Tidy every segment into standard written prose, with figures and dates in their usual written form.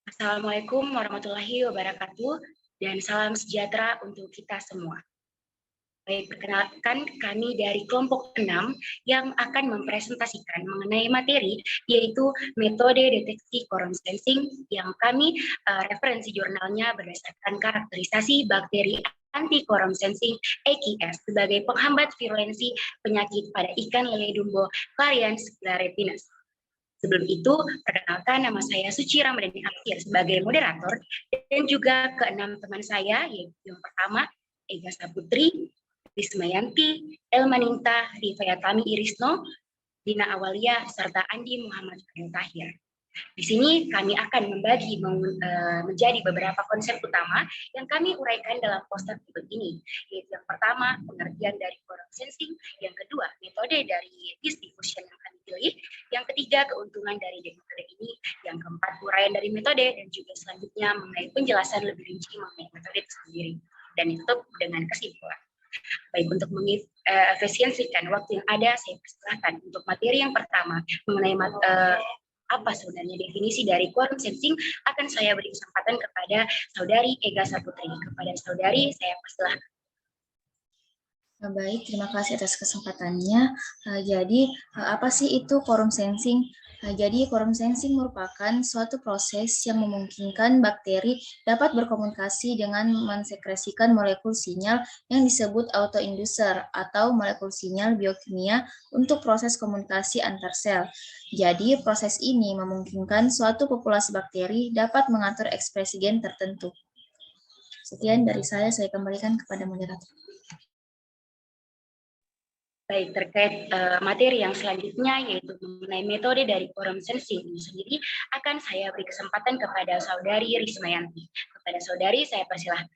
Assalamualaikum warahmatullahi wabarakatuh dan salam sejahtera untuk kita semua. Baik, perkenalkan kami dari kelompok 6 yang akan mempresentasikan mengenai materi yaitu metode deteksi quorum sensing yang kami referensi jurnalnya berdasarkan karakterisasi bakteri anti quorum sensing AQS sebagai penghambat virulensi penyakit pada ikan lele dumbo Clarians scleretinus. Sebelum itu, perkenalkan nama saya Suci Ramadhani Akhir sebagai moderator dan juga keenam teman saya, yaitu yang pertama, Ega Saputri, Rismayanti, Elmaninta, Rifayatami Irisno, Dina Awalia, serta Andi Muhammad Fadil Tahir. Di sini kami akan membagi menjadi beberapa konsep utama yang kami uraikan dalam poster berikut ini, yaitu yang pertama pengertian dari quorum sensing, yang kedua metode dari distribution yang kami pilih, yang ketiga keuntungan dari metode ini, yang keempat uraian dari metode, dan juga selanjutnya mengenai penjelasan lebih rinci mengenai metode itu sendiri, dan ditutup dengan kesimpulan. Baik, untuk mengefisiensikan waktu yang ada, saya persilahkan untuk materi yang pertama mengenai apa sebenarnya definisi dari quorum sensing akan saya beri kesempatan kepada Saudari Ega Saputri. Kepada Saudari, saya persilahkan. Baik, terima kasih atas kesempatannya. Jadi, apa sih itu quorum sensing? Jadi, quorum sensing merupakan suatu proses yang memungkinkan bakteri dapat berkomunikasi dengan mensekresikan molekul sinyal yang disebut autoinducer atau molekul sinyal biokimia untuk proses komunikasi antar sel. Jadi, proses ini memungkinkan suatu populasi bakteri dapat mengatur ekspresi gen tertentu. Sekian dari saya kembalikan kepada moderator. Baik, terkait materi yang selanjutnya yaitu mengenai metode dari quorum sensing ini sendiri akan saya beri kesempatan kepada Saudari Rismayanti. Kepada Saudari saya persilahkan.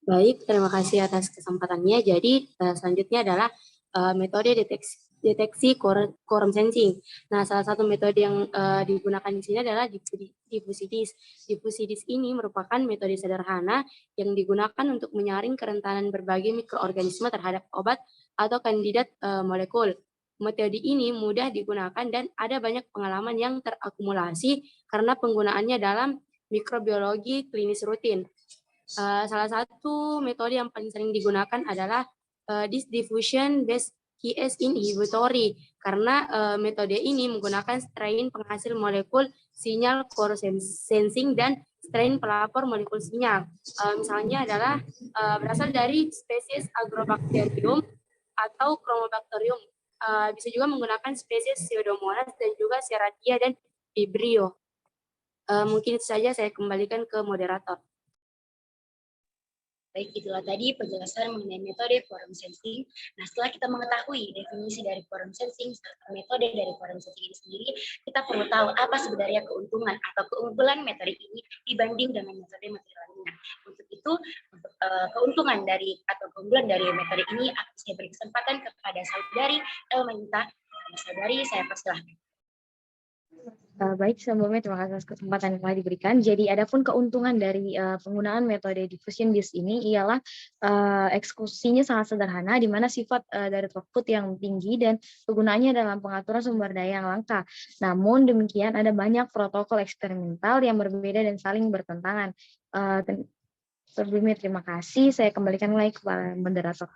Baik, terima kasih atas kesempatannya. Jadi selanjutnya adalah metode deteksi quorum sensing. Nah, salah satu metode yang digunakan di sini adalah diffusidis. Diffusidis ini merupakan metode sederhana yang digunakan untuk menyaring kerentanan berbagai mikroorganisme terhadap obat atau kandidat molekul. Metode ini mudah digunakan dan ada banyak pengalaman yang terakumulasi karena penggunaannya dalam mikrobiologi klinis rutin. Salah satu metode yang paling sering digunakan adalah diffusion based KS inhibitory karena metode ini menggunakan strain penghasil molekul sinyal quorum sensing dan strain pelapor molekul sinyal. Misalnya adalah berasal dari spesies Agrobacterium atau Chromobacterium. Bisa juga menggunakan spesies Pseudomonas dan juga Serratia dan Vibrio. Mungkin itu saja, saya kembalikan ke moderator. Baik, itulah tadi penjelasan mengenai metode quorum sensing. Nah, setelah kita mengetahui definisi dari quorum sensing serta metode dari quorum sensing ini sendiri, kita perlu tahu apa sebenarnya keuntungan atau keunggulan metode ini dibanding dengan metode-metode lainnya. Untuk itu, untuk keuntungan dari atau keunggulan dari metode ini akan saya beri kesempatan kepada Saudari Elmaninta. Saudari, saya persilahkan. Baik, sebelumnya terima kasih atas kesempatan yang telah diberikan. Jadi, adapun keuntungan dari penggunaan metode diffusion based ini ialah eksekusinya sangat sederhana, di mana sifat dari throughput yang tinggi dan penggunaannya dalam pengaturan sumber daya yang langka. Namun demikian, ada banyak protokol eksperimental yang berbeda dan saling bertentangan. Sebelumnya terima kasih, saya kembalikan lagi kepada moderator.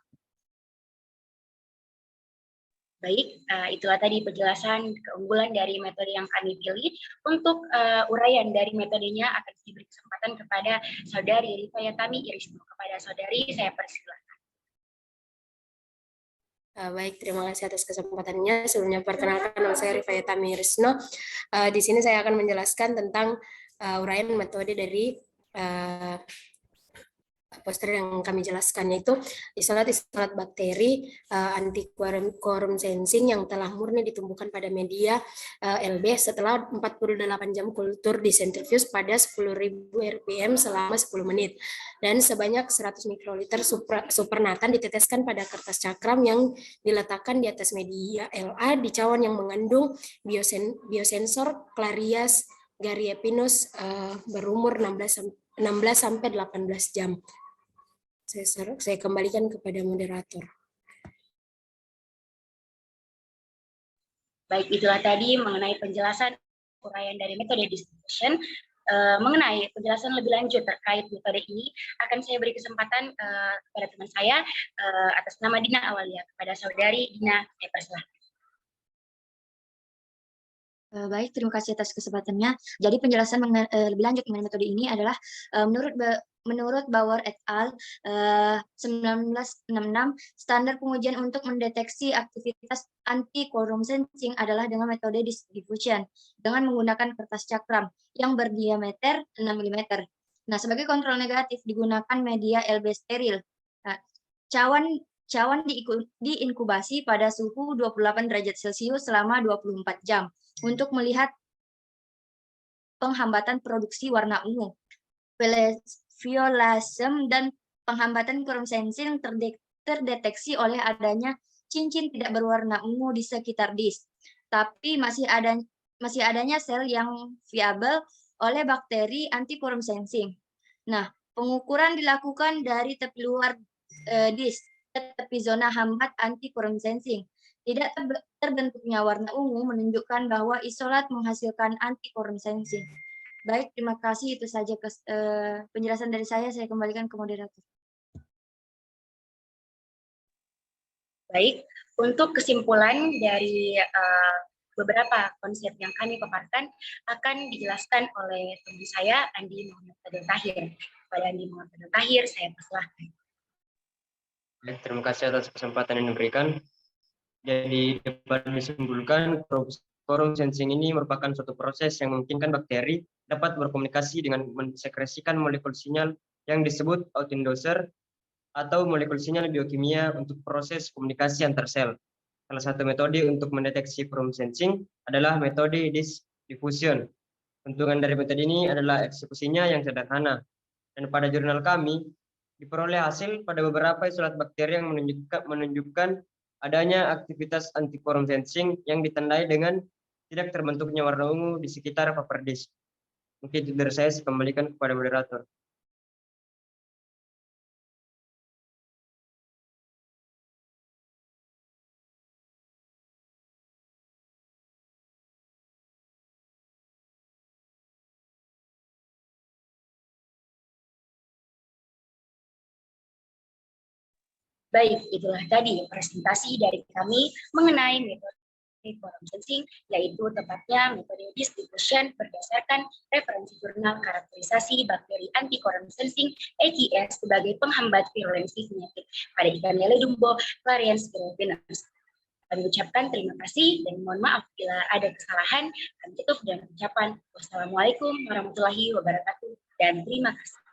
Baik, itulah tadi penjelasan keunggulan dari metode yang kami pilih. Untuk uraian dari metodenya akan diberi kesempatan kepada Saudari Rifayatami Irisno. Kepada Saudari, saya persilahkan. Baik, terima kasih atas kesempatannya. Sebelumnya perkenalkan, nama saya Rifayatami Irisno. Di sini saya akan menjelaskan tentang uraian metode dari poster yang kami jelaskan, yaitu isolat bakteri anti quorum sensing yang telah murni ditumbuhkan pada media LB setelah 48 jam kultur di sentrifuge pada 10.000 rpm selama 10 menit dan sebanyak 100 mikroliter supernatan diteteskan pada kertas cakram yang diletakkan di atas media LA di cawan yang mengandung biosensor Clarias gariepinus berumur 16 sampai 18 jam. Saya kembalikan kepada moderator. Baik, itulah tadi mengenai penjelasan uraian dari metode distribution. Mengenai penjelasan lebih lanjut terkait metode ini, akan saya beri kesempatan kepada teman saya atas nama Dina Awalia. Kepada saudari Dina, saya persilahkan. Baik, terima kasih atas kesempatannya. Jadi penjelasan lebih lanjut mengenai metode ini adalah menurut Bauer et al. 1966, standar pengujian untuk mendeteksi aktivitas anti-quorum sensing adalah dengan metode diffusion dengan menggunakan kertas cakram yang berdiameter 6 mm. Nah, sebagai kontrol negatif digunakan media LB steril. Nah, cawan diinkubasi pada suhu 28 derajat Celcius selama 24 jam untuk melihat penghambatan produksi warna ungu, violasem, dan penghambatan quorum sensing terdeteksi oleh adanya cincin tidak berwarna ungu di sekitar disk. Tapi masih adanya sel yang viabel oleh bakteri anti-quorum sensing. Nah, pengukuran dilakukan dari tepi luar disk ke tepi zona hambat anti-quorum sensing. Tidak terbentuknya warna ungu menunjukkan bahwa isolat menghasilkan anti-quorum sensing. Baik, terima kasih. Itu saja penjelasan dari saya kembalikan ke moderator. Baik, untuk kesimpulan dari beberapa konsep yang kami paparkan akan dijelaskan oleh teman saya, Andi Muhammad Fadil Tahir. Kepada Andi Muhammad Fadil Tahir, saya persilahkan. Baik, terima kasih atas kesempatan yang diberikan. Jadi dapat disimpulkan quorum sensing ini merupakan suatu proses yang memungkinkan bakteri dapat berkomunikasi dengan mensekresikan molekul sinyal yang disebut autoendoser atau molekul sinyal biokimia untuk proses komunikasi antar sel. Salah satu metode untuk mendeteksi quorum sensing adalah metode diffusion. Keuntungan dari metode ini adalah eksekusinya yang sederhana. Dan pada jurnal kami diperoleh hasil pada beberapa isolat bakteri yang menunjukkan adanya aktivitas anti-quorum sensing yang ditandai dengan tidak terbentuknya warna ungu di sekitar paper disk. Mungkin itu dari saya kembalikan kepada moderator. Baik, itulah tadi presentasi dari kami mengenai metode quorum sensing, yaitu tepatnya metode distribution berdasarkan referensi jurnal karakterisasi bakteri anti-quorum sensing AQS sebagai penghambat virulensi penyakit pada ikan lele dumbo varian Spirovenus. Kami ucapkan terima kasih dan mohon maaf bila ada kesalahan. Kami tutup dengan ucapan wassalamualaikum warahmatullahi wabarakatuh dan terima kasih.